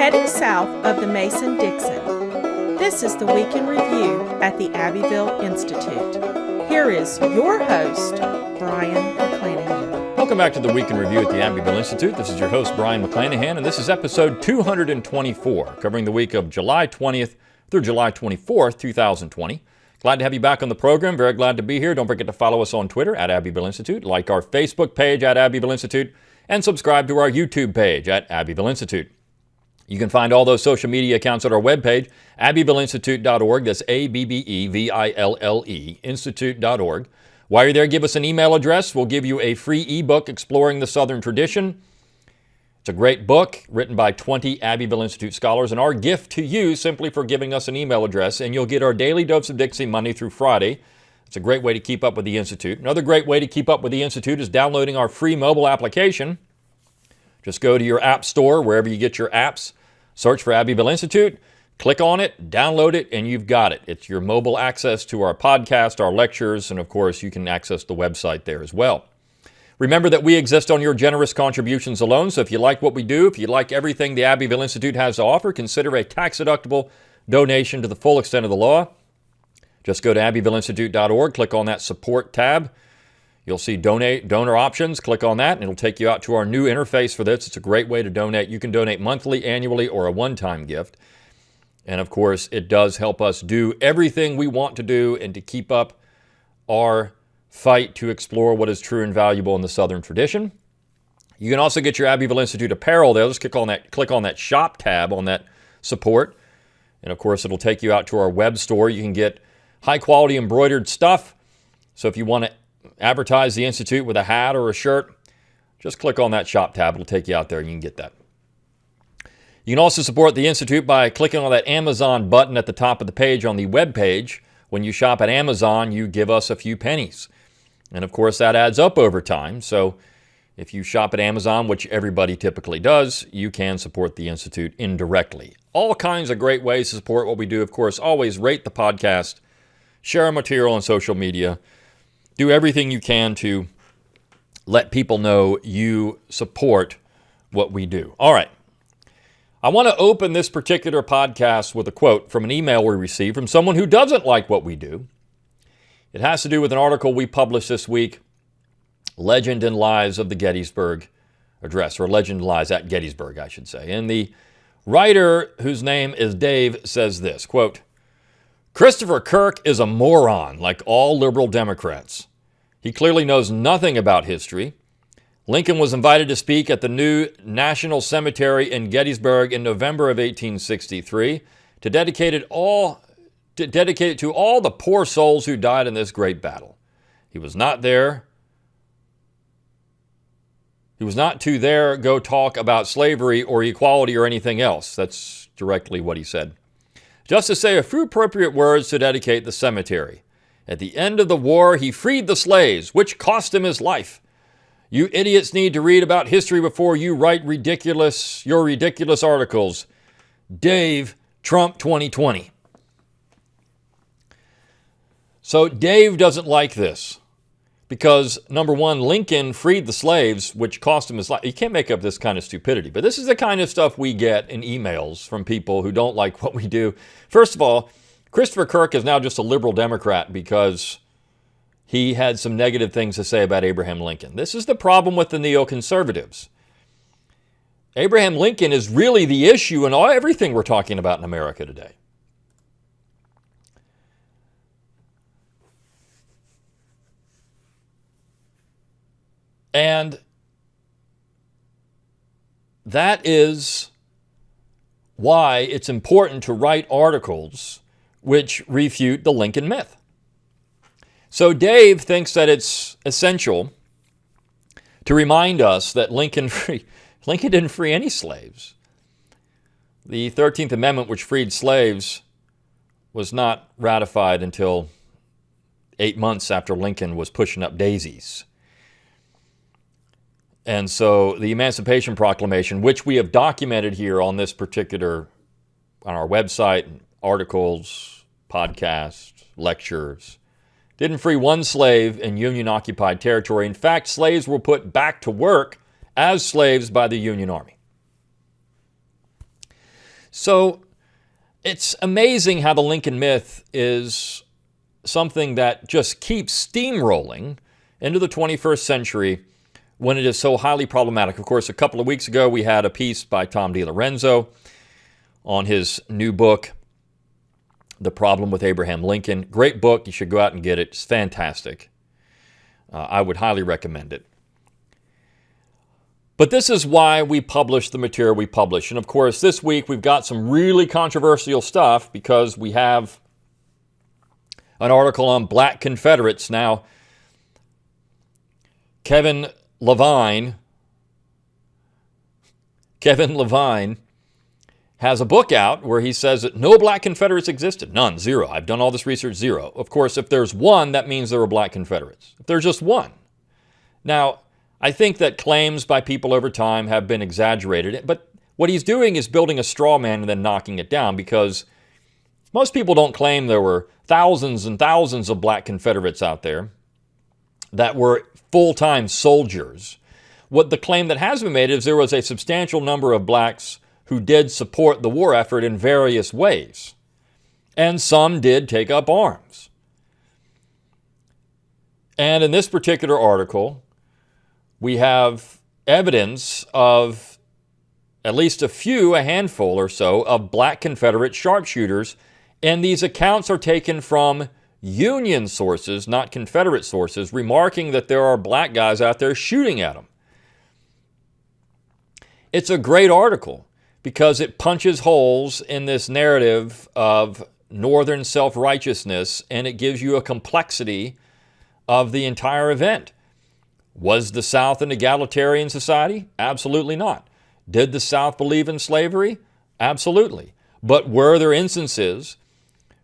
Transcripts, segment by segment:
heading south of the Mason-Dixon. This is the Week in Review at the Abbeville Institute. Here is your host, Brian McClanahan. Welcome back to the Week in Review at the Abbeville Institute. This is your host, Brian McClanahan, and this is episode 224, covering the week of July 20th through July 24th, 2020. Glad to have you back on the program. Very glad to be here. Don't forget to follow us on Twitter at Abbeville Institute, like our Facebook page at Abbeville Institute, and subscribe to our YouTube page at Abbeville Institute. You can find all those social media accounts at our webpage, abbevilleinstitute.org. That's A-B-B-E-V-I-L-L-E, institute.org. While you're there, give us an email address. We'll give you a free ebook exploring the Southern tradition. It's a great book written by 20 Abbeville Institute scholars, and our gift to you simply for giving us an email address, and you'll get our daily dose of Dixie Monday through Friday. It's a great way to keep up with the Institute. Another great way to keep up with the Institute is downloading our free mobile application. Just go to your app store, wherever you get your apps, search for Abbeville Institute, click on it, download it, and you've got it. It's your mobile access to our podcast, our lectures, and of course, you can access the website there as well. Remember that we exist on your generous contributions alone, so if you like what we do, if you like everything the Abbeville Institute has to offer, consider a tax-deductible donation to the full extent of the law. Just go to abbevilleinstitute.org, click on that support tab. You'll see donor options. Click on that, and it'll take you out to our new interface for this. It's a great way to donate. You can donate monthly, annually, or a one-time gift. And of course, it does help us do everything we want to do and to keep up our fight to explore what is true and valuable in the Southern tradition. You can also get your Abbeville Institute apparel there. Just click on that shop tab on that support. And of course, it'll take you out to our web store. You can get high-quality embroidered stuff. So if you want to advertise the Institute with a hat or a shirt, just click on that shop tab. It'll take you out there and you can get that. You can also support the Institute by clicking on that Amazon button at the top of the page on the web page. When you shop at Amazon, you give us a few pennies. And of course, that adds up over time. So if you shop at Amazon, which everybody typically does, you can support the Institute indirectly. All kinds of great ways to support what we do. Of course, always rate the podcast, share our material on social media, do everything you can to let people know you support what we do. All right. I want to open this particular podcast with a quote from an email we received from someone who doesn't like what we do. It has to do with an article we published this week, Legend and Lies of the Gettysburg Address, or Legend and Lies at Gettysburg, I should say. And the writer, whose name is Dave, says this, quote, "Christopher Kirk is a moron like all liberal Democrats. He clearly knows nothing about history. Lincoln was invited to speak at the new National Cemetery in Gettysburg in November of 1863 to dedicate it to all the poor souls who died in this great battle. He was not to there go talk about slavery or equality or anything else." That's directly what he said. "Just to say a few appropriate words to dedicate the cemetery. At the end of the war, he freed the slaves, which cost him his life. You idiots need to read about history before you write your ridiculous articles. Dave, Trump 2020. So Dave doesn't like this because, number one, Lincoln freed the slaves, which cost him his life. You can't make up this kind of stupidity, but this is the kind of stuff we get in emails from people who don't like what we do. First of all, Christopher Kirk is now just a liberal Democrat because he had some negative things to say about Abraham Lincoln. This is the problem with the neoconservatives. Abraham Lincoln is really the issue in everything we're talking about in America today. And that is why it's important to write articles which refute the Lincoln myth. So Dave thinks that it's essential to remind us that Lincoln didn't free any slaves. The 13th Amendment, which freed slaves, was not ratified until 8 months after Lincoln was pushing up daisies. And so the Emancipation Proclamation, which we have documented here on our website, articles, podcasts, lectures, didn't free one slave in Union-occupied territory. In fact, slaves were put back to work as slaves by the Union Army. So it's amazing how the Lincoln myth is something that just keeps steamrolling into the 21st century when it is so highly problematic. Of course, a couple of weeks ago, we had a piece by Tom DiLorenzo on his new book, The Problem with Abraham Lincoln. Great book. You should go out and get it. It's fantastic. I would highly recommend it. But this is why we publish the material we publish. And of course, this week we've got some really controversial stuff because we have an article on black Confederates. Now, Kevin Levine has a book out where he says that no black Confederates existed. None, zero. I've done all this research, zero. Of course, if there's one, that means there were black Confederates. If there's just one. Now, I think that claims by people over time have been exaggerated, but what he's doing is building a straw man and then knocking it down, because most people don't claim there were thousands and thousands of black Confederates out there that were full-time soldiers. What the claim that has been made is there was a substantial number of blacks who did support the war effort in various ways, and some did take up arms. And in this particular article, we have evidence of at least a handful or so of black Confederate sharpshooters, and these accounts are taken from Union sources, not Confederate sources, remarking that there are black guys out there shooting at them. It's a great article because it punches holes in this narrative of Northern self-righteousness, and it gives you a complexity of the entire event. Was the South an egalitarian society? Absolutely not. Did the South believe in slavery? Absolutely. But were there instances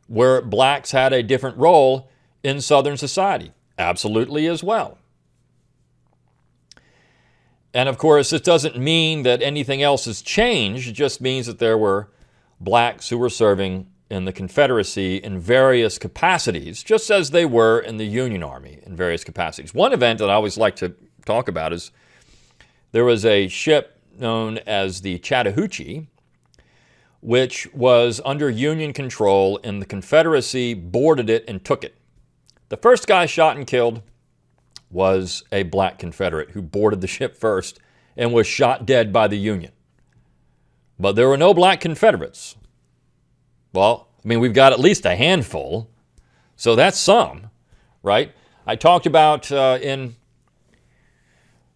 where blacks had a different role in Southern society? Absolutely as well. And of course, this doesn't mean that anything else has changed. It just means that there were blacks who were serving in the Confederacy in various capacities, just as they were in the Union Army in various capacities. One event that I always like to talk about is there was a ship known as the Chattahoochee, which was under Union control, and the Confederacy boarded it and took it. The first guy shot and killed was a black Confederate who boarded the ship first and was shot dead by the Union. But there were no black Confederates. Well, I mean, we've got at least a handful, so that's some, right? I talked about in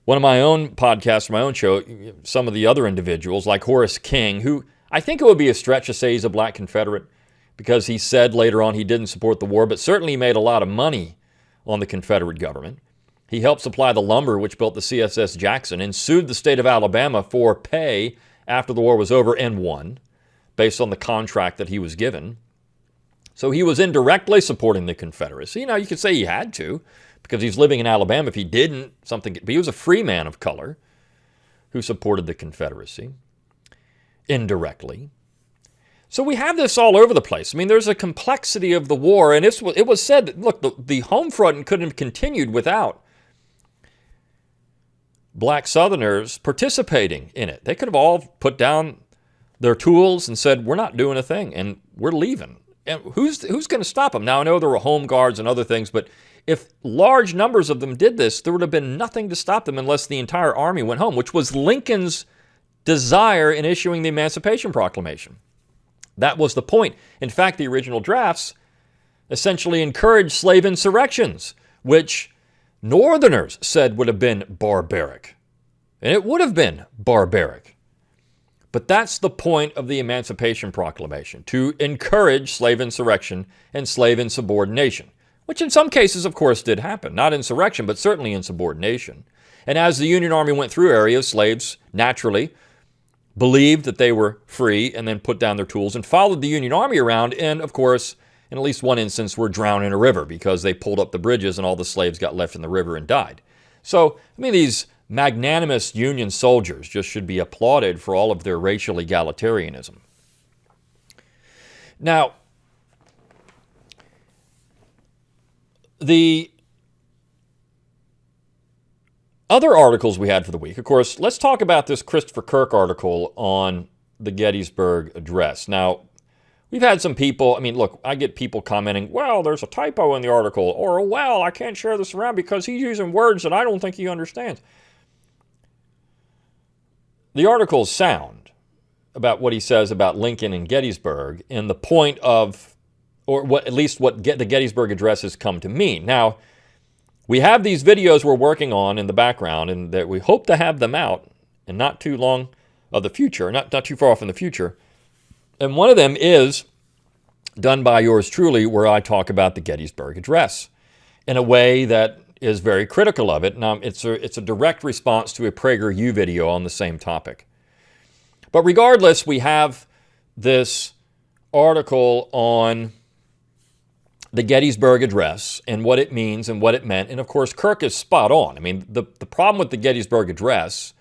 one of my own podcasts, my own show, some of the other individuals like Horace King, who I think it would be a stretch to say he's a black Confederate because he said later on he didn't support the war, but certainly he made a lot of money on the Confederate government. He helped supply the lumber which built the CSS Jackson and sued the state of Alabama for pay after the war was over and won, based on the contract that he was given. So he was indirectly supporting the Confederacy. You could say he had to, because he's living in Alabama. If he didn't, but he was a free man of color who supported the Confederacy indirectly. So we have this all over the place. I mean, there's a complexity of the war, and it was said that, look, the home front couldn't have continued without black Southerners participating in it. They could have all put down their tools and said, we're not doing a thing, and we're leaving. And who's going to stop them? Now, I know there were home guards and other things, but if large numbers of them did this, there would have been nothing to stop them unless the entire army went home, which was Lincoln's desire in issuing the Emancipation Proclamation. That was the point. In fact, the original drafts essentially encouraged slave insurrections, which Northerners said would have been barbaric. And it would have been barbaric. But that's the point of the Emancipation Proclamation, to encourage slave insurrection and slave insubordination, which in some cases, of course, did happen. Not insurrection, but certainly insubordination. And as the Union Army went through areas, slaves naturally believed that they were free and then put down their tools and followed the Union Army around, and of course, in at least one instance, were drowned in a river because they pulled up the bridges and all the slaves got left in the river and died. So, I mean, these magnanimous Union soldiers just should be applauded for all of their racial egalitarianism. Now, the other articles we had for the week, of course, let's talk about this Christopher Kirk article on the Gettysburg Address. Now, we've had some people, I mean, look, I get people commenting, well, there's a typo in the article, or, well, I can't share this around because he's using words that I don't think he understands. The article's sound about what he says about Lincoln and Gettysburg and the point of, or what at least what the Gettysburg Address has come to mean. Now, we have these videos we're working on in the background, and that we hope to have them out in not too long of the future, not too far off in the future. And one of them is done by yours truly, where I talk about the Gettysburg Address in a way that is very critical of it. Now, it's a direct response to a PragerU video on the same topic. But regardless, we have this article on the Gettysburg Address and what it means and what it meant. And of course, Kirk is spot on. I mean, the problem with the Gettysburg Address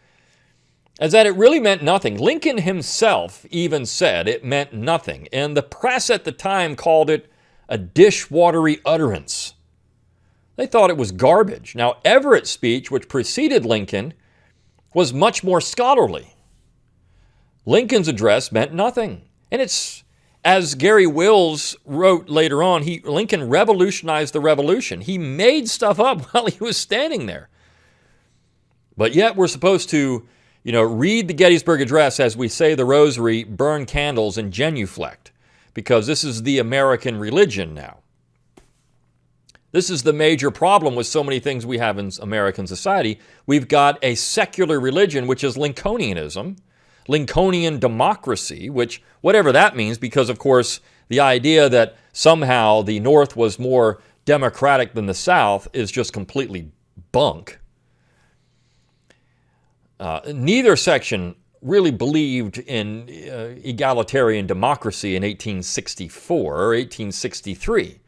is that it really meant nothing. Lincoln himself even said it meant nothing. And the press at the time called it a dishwatery utterance. They thought it was garbage. Now, Everett's speech, which preceded Lincoln, was much more scholarly. Lincoln's address meant nothing. And it's, as Gary Wills wrote later on, Lincoln revolutionized the revolution. He made stuff up while he was standing there. But yet we're supposed to, read the Gettysburg Address as we say the rosary, burn candles, and genuflect, because this is the American religion now. This is the major problem with so many things we have in American society. We've got a secular religion, which is Lincolnianism, Lincolnian democracy, which, whatever that means, because, of course, the idea that somehow the North was more democratic than the South is just completely bunk. Neither section really believed in egalitarian democracy in 1864 or 1863.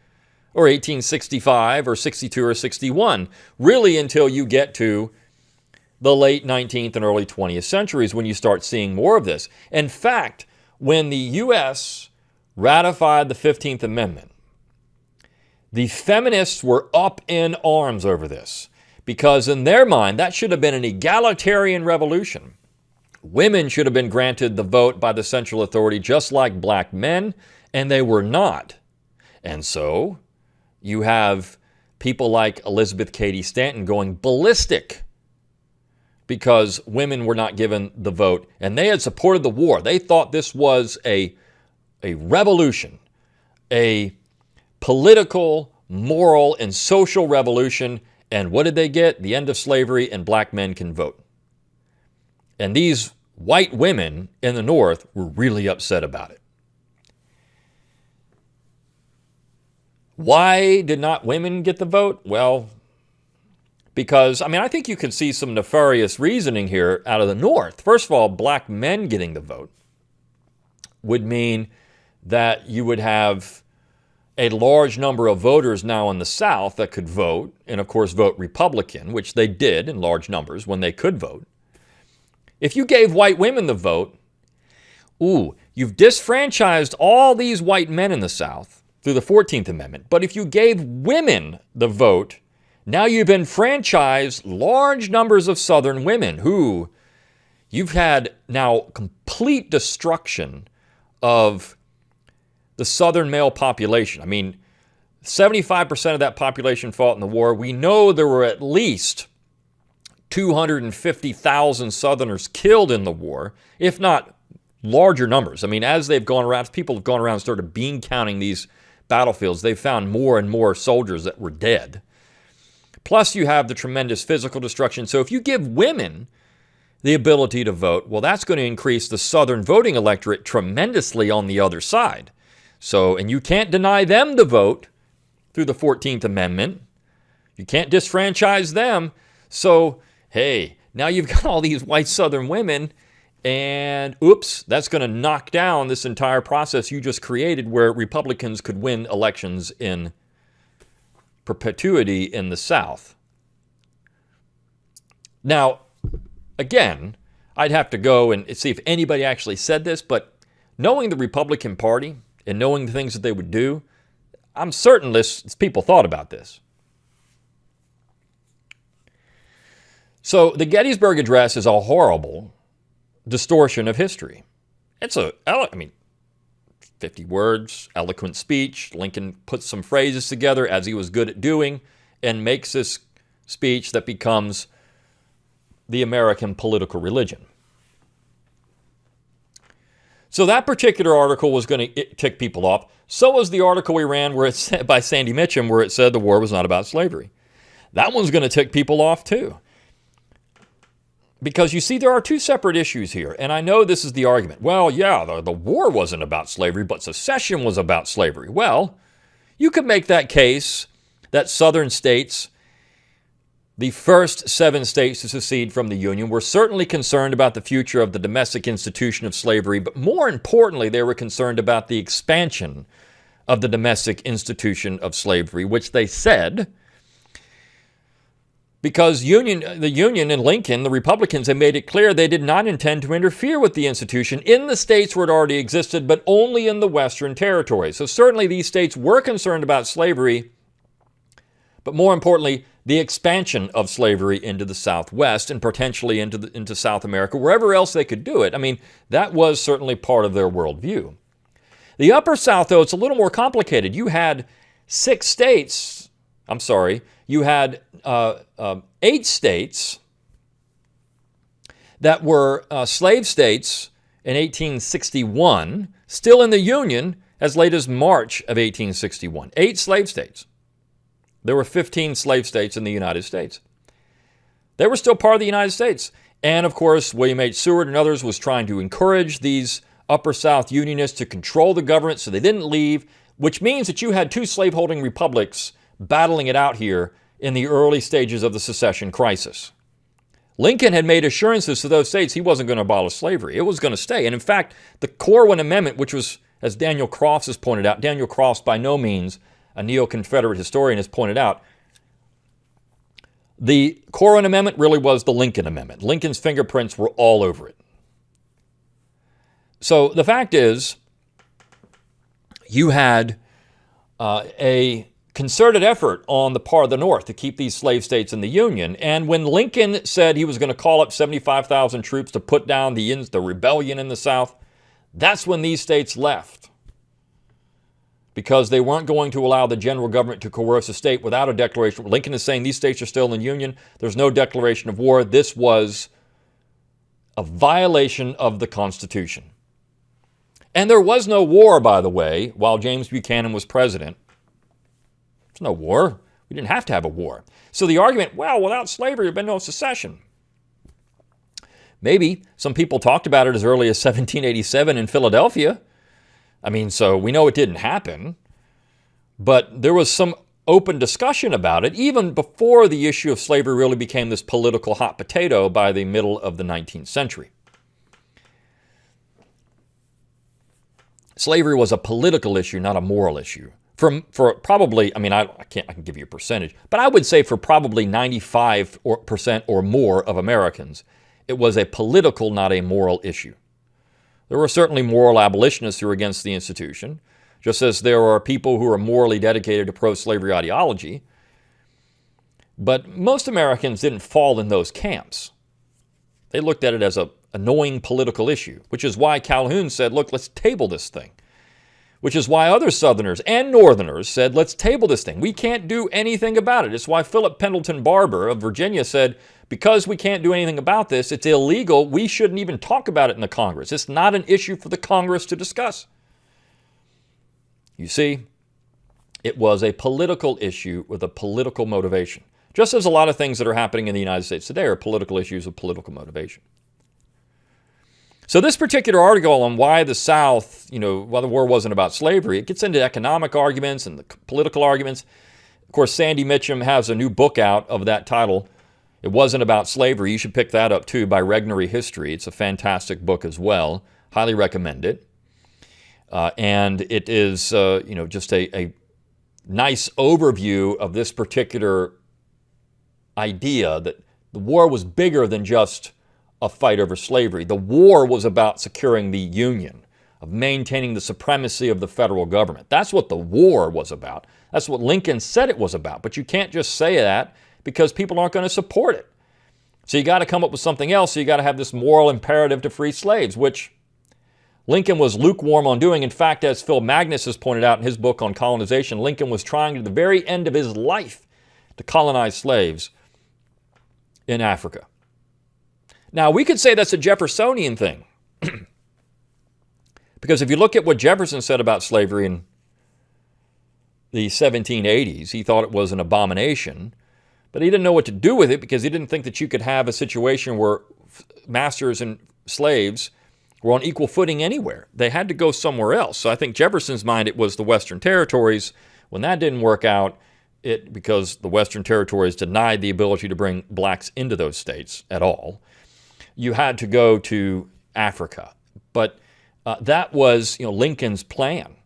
Or 1865 or 62 or 61, really until you get to the late 19th and early 20th centuries when you start seeing more of this. In fact, when the U.S. ratified the 15th Amendment, the feminists were up in arms over this because in their mind, that should have been an egalitarian revolution. Women should have been granted the vote by the central authority just like black men, and they were not. And so you have people like Elizabeth Cady Stanton going ballistic because women were not given the vote, and they had supported the war. They thought this was a revolution, a political, moral, and social revolution. And what did they get? The end of slavery, and black men can vote. And these white women in the North were really upset about it. Why did not women get the vote? Well, because, I think you could see some nefarious reasoning here out of the North. First of all, black men getting the vote would mean that you would have a large number of voters now in the South that could vote, and of course vote Republican, which they did in large numbers when they could vote. If you gave white women the vote, you've disfranchised all these white men in the South through the 14th Amendment. But if you gave women the vote, now you've enfranchised large numbers of Southern women who you've had now complete destruction of the Southern male population. 75% of that population fought in the war. We know there were at least 250,000 Southerners killed in the war, if not larger numbers. As they've gone around, people have gone around and started bean counting these battlefields, they've found more and more soldiers that were dead. Plus, you have the tremendous physical destruction. So if you give women the ability to vote, well, that's going to increase the Southern voting electorate tremendously on the other side. So, and you can't deny them the vote through the 14th Amendment. You can't disfranchise them. So, hey, now you've got all these white Southern women, and oops, that's going to knock down this entire process you just created where Republicans could win elections in perpetuity in the South. Now, again, I'd have to go and see if anybody actually said this, but knowing the Republican Party and knowing the things that they would do, I'm certain people thought about this. So the Gettysburg Address is a horrible distortion of history. It's 50 words, eloquent speech. Lincoln puts some phrases together, as he was good at doing, and makes this speech that becomes the American political religion. So that particular article was going to tick people off. So was the article we ran where it said, by Sandy Mitcham, where it said the war was not about slavery. That one's going to tick people off too. Because you see, there are two separate issues here. And I know this is the argument. Well, yeah, the war wasn't about slavery, but secession was about slavery. Well, you could make that case that Southern states, the first 7 states to secede from the Union, were certainly concerned about the future of the domestic institution of slavery, but more importantly, they were concerned about the expansion of the domestic institution of slavery, which they said, because the Union and Lincoln, the Republicans, had made it clear they did not intend to interfere with the institution in the states where it already existed, but only in the Western territories. So certainly these states were concerned about slavery, but more importantly, the expansion of slavery into the Southwest and potentially into South America, wherever else they could do it. I mean, that was certainly part of their worldview. The Upper South, though, it's a little more complicated. You had 8 states that were slave states in 1861, still in the Union as late as March of 1861. 8 slave states. There were 15 slave states in the United States. They were still part of the United States. And of course, William H. Seward and others was trying to encourage these Upper South Unionists to control the government so they didn't leave, which means that you had 2 slaveholding republics battling it out here in the early stages of the secession crisis. Lincoln had made assurances to those states he wasn't going to abolish slavery. It was going to stay. And in fact, the Corwin Amendment, which was, as Daniel Crofts has pointed out, Daniel Crofts by no means a neo-Confederate historian has pointed out, the Corwin Amendment really was the Lincoln Amendment. Lincoln's fingerprints were all over it. So the fact is, you had a concerted effort on the part of the North to keep these slave states in the Union. And when Lincoln said he was going to call up 75,000 troops to put down the rebellion in the South, that's when these states left, because they weren't going to allow the general government to coerce a state without a declaration. Lincoln is saying these states are still in the Union. There's no declaration of war. This was a violation of the Constitution. And there was no war, by the way, while James Buchanan was president. There's no war. We didn't have to have a war. So the argument, well, without slavery, there had been no secession. Maybe some people talked about it as early as 1787 in Philadelphia. I mean, so we know it didn't happen, but there was some open discussion about it even before the issue of slavery really became this political hot potato by the middle of the 19th century. Slavery was a political issue, not a moral issue. For probably, I mean, I can give you a percentage, but I would say for probably 95% or more of Americans, it was a political, not a moral issue. There were certainly moral abolitionists who were against the institution, just as there are people who are morally dedicated to pro-slavery ideology. But most Americans didn't fall in those camps. They looked at it as an annoying political issue, which is why Calhoun said, look, let's table this thing. Which is why other Southerners and Northerners said, let's table this thing. We can't do anything about it. It's why Philip Pendleton Barber of Virginia said, because we can't do anything about this, it's illegal. We shouldn't even talk about it in the Congress. It's not an issue for the Congress to discuss. You see, it was a political issue with a political motivation. Just as a lot of things that are happening in the United States today are political issues with political motivation. So this particular article on why the South, why the war wasn't about slavery, it gets into economic arguments and the political arguments. Of course, Sandy Mitcham has a new book out of that title. It Wasn't About Slavery. You should pick that up too, by Regnery History. It's a fantastic book as well. Highly recommend it. And it is, just a nice overview of this particular idea that the war was bigger than just a fight over slavery. The war was about securing the Union, of maintaining the supremacy of the federal government. That's what the war was about. That's what Lincoln said it was about. But you can't just say that because people aren't going to support it. So you got to come up with something else. So you got to have this moral imperative to free slaves, which Lincoln was lukewarm on doing. In fact, as Phil Magnus has pointed out in his book on colonization, Lincoln was trying to the very end of his life to colonize slaves in Africa. Now, we could say that's a Jeffersonian thing. Because if you look at what Jefferson said about slavery in the 1780s, he thought it was an abomination, but he didn't know what to do with it because he didn't think that you could have a situation where masters and slaves were on equal footing anywhere. They had to go somewhere else. So I think Jefferson's mind, it was the Western Territories. When that didn't work out, because the Western Territories denied the ability to bring blacks into those states at all, you had to go to Africa. But that was, Lincoln's plan.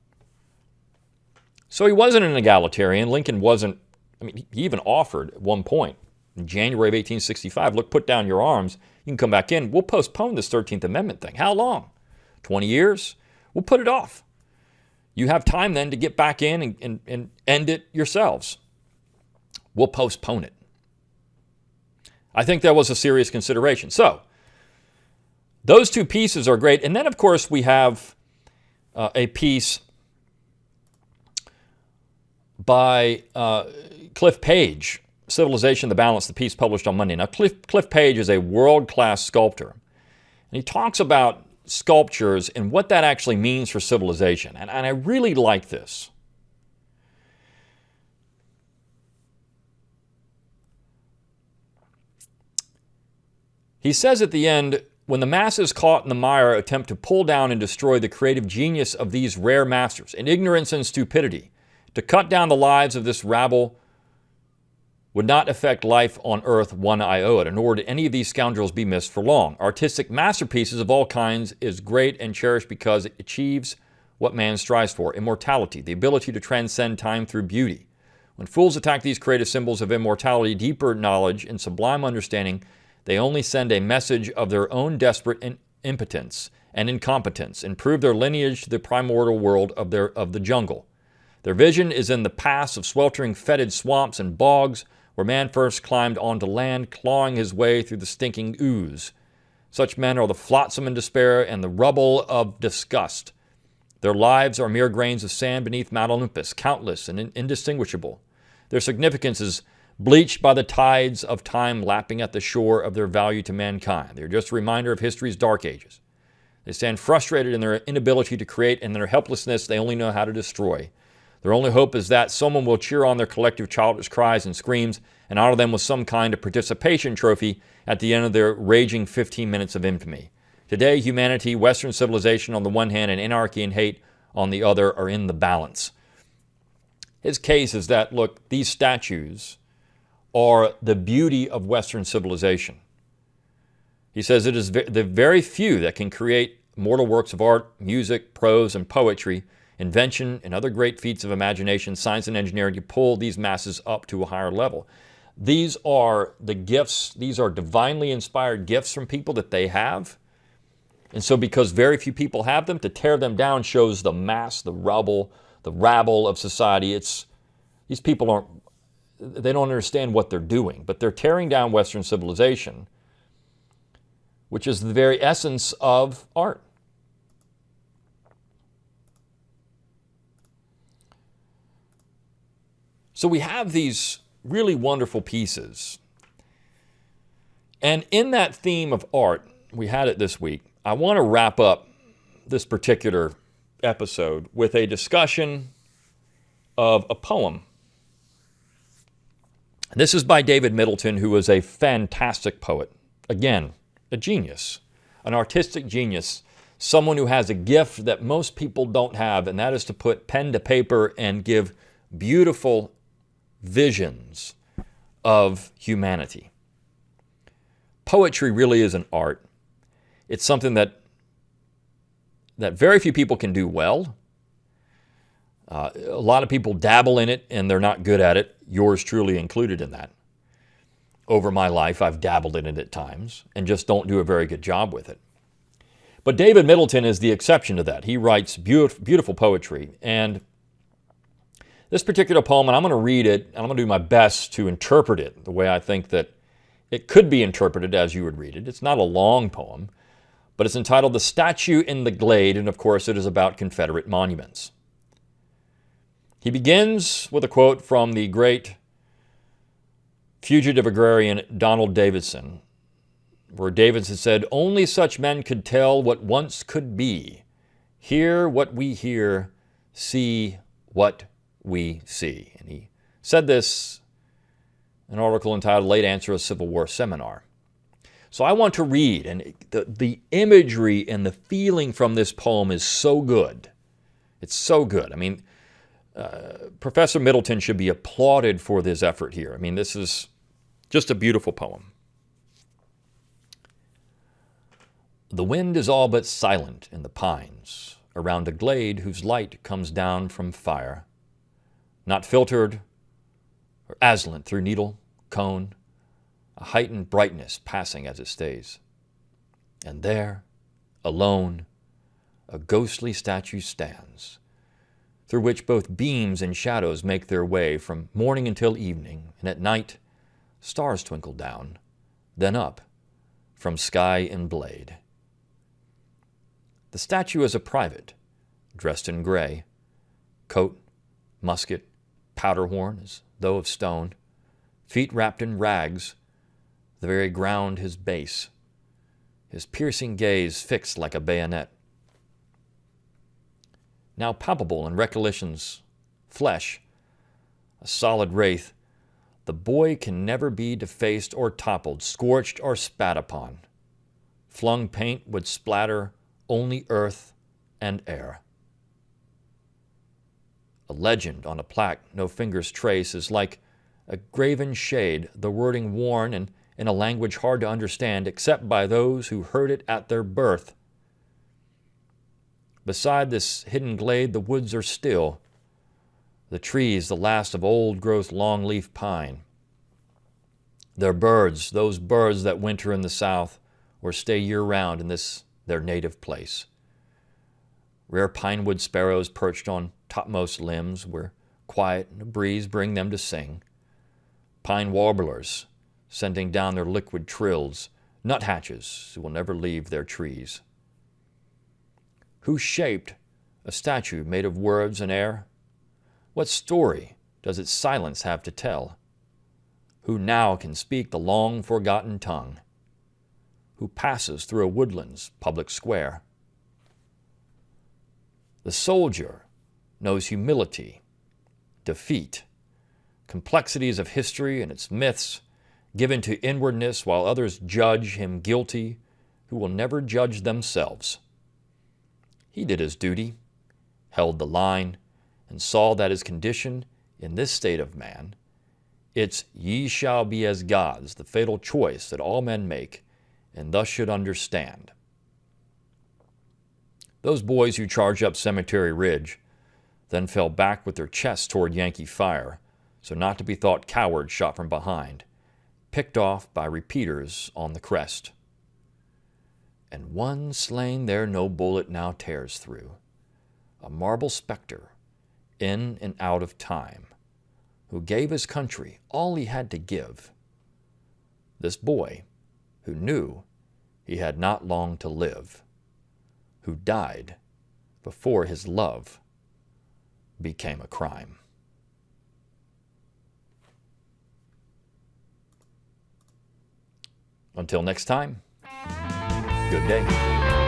So he wasn't an egalitarian. Lincoln wasn't, he even offered at one point in January of 1865, look, put down your arms. You can come back in. We'll postpone this 13th Amendment thing. How long? 20 years? We'll put it off. You have time then to get back in and end it yourselves. We'll postpone it. I think that was a serious consideration. So, those two pieces are great. And then, of course, we have a piece by Cliff Page, Civilization, the Balance, the piece published on Monday. Now, Cliff Page is a world-class sculptor. And he talks about sculptures and what that actually means for civilization. And I really like this. He says at the end, when the masses caught in the mire attempt to pull down and destroy the creative genius of these rare masters in ignorance and stupidity, to cut down the lives of this rabble would not affect life on earth one iota, nor did any of these scoundrels be missed for long. Artistic masterpieces of all kinds is great and cherished because it achieves what man strives for, immortality, the ability to transcend time through beauty. When fools attack these creative symbols of immortality, deeper knowledge, and sublime understanding, they only send a message of their own desperate impotence and incompetence and prove their lineage to the primordial world of the jungle. Their vision is in the paths of sweltering, fetid swamps and bogs where man first climbed onto land, clawing his way through the stinking ooze. Such men are the flotsam in despair and the rubble of disgust. Their lives are mere grains of sand beneath Mount Olympus, countless and indistinguishable. Their significance is bleached by the tides of time lapping at the shore of their value to mankind. They're just a reminder of history's dark ages. They stand frustrated in their inability to create, and in their helplessness they only know how to destroy. Their only hope is that someone will cheer on their collective childish cries and screams and honor them with some kind of participation trophy at the end of their raging 15 minutes of infamy. Today, humanity, Western civilization on the one hand, and anarchy and hate on the other are in the balance. His case is that, look, these statues are the beauty of Western civilization. He says it is the very few that can create mortal works of art, music, prose, and poetry, invention, and other great feats of imagination, science, and engineering to pull these masses up to a higher level. These are the gifts, these are divinely inspired gifts from people that they have. And so because very few people have them, to tear them down shows the mass, the rabble of society. These people they don't understand what they're doing, but they're tearing down Western civilization, which is the very essence of art. So we have these really wonderful pieces. And in that theme of art, we had it this week, I want to wrap up this particular episode with a discussion of a poem. This is by David Middleton, who is a fantastic poet. Again, a genius, an artistic genius, someone who has a gift that most people don't have, and that is to put pen to paper and give beautiful visions of humanity. Poetry really is an art. It's something that very few people can do well. A lot of people dabble in it and they're not good at it, yours truly included in that. Over my life, I've dabbled in it at times and just don't do a very good job with it. But David Middleton is the exception to that. He writes beautiful poetry. And this particular poem, and I'm going to read it, and I'm going to do my best to interpret it the way I think that it could be interpreted as you would read it. It's not a long poem, but it's entitled The Statue in the Glade, and of course it is about Confederate monuments. He begins with a quote from the great fugitive agrarian Donald Davidson, where Davidson said, "Only such men could tell what once could be, hear what we hear, see what we see." And he said this in an article entitled Late Answer to a Civil War Seminar. So I want to read, and the imagery and the feeling from this poem is so good. It's so good. I mean, Professor Middleton should be applauded for this effort here. I mean, this is just a beautiful poem. The wind is all but silent in the pines around a glade whose light comes down from fire, not filtered or aslant through needle, cone, a heightened brightness passing as it stays. And there, alone, a ghostly statue stands, through which both beams and shadows make their way from morning until evening, and at night stars twinkle down, then up from sky and blade. The statue is a private, dressed in gray, coat, musket, powder horn as though of stone, feet wrapped in rags, the very ground his base, his piercing gaze fixed like a bayonet. Now palpable in recollection's flesh, a solid wraith, the boy can never be defaced or toppled, scorched or spat upon. Flung paint would splatter only earth and air. A legend on a plaque no fingers trace is like a graven shade, the wording worn and in a language hard to understand except by those who heard it at their birth. Beside this hidden glade the woods are still, the trees the last of old-growth long-leaf pine. Their birds, those birds that winter in the south or stay year-round in this their native place. Rare pinewood sparrows perched on topmost limbs where quiet and a breeze bring them to sing. Pine warblers sending down their liquid trills, nuthatches who will never leave their trees. Who shaped a statue made of words and air? What story does its silence have to tell? Who now can speak the long-forgotten tongue? Who passes through a woodland's public square? The soldier knows humility, defeat, complexities of history and its myths, given to inwardness while others judge him guilty, who will never judge themselves. He did his duty, held the line, and saw that his condition in this state of man, it's ye shall be as gods, the fatal choice that all men make, and thus should understand. Those boys who charged up Cemetery Ridge then fell back with their chests toward Yankee fire, so not to be thought cowards shot from behind, picked off by repeaters on the crest. And one slain there no bullet now tears through, a marble specter in and out of time, who gave his country all he had to give. This boy who knew he had not long to live, who died before his love became a crime. Until next time, good day.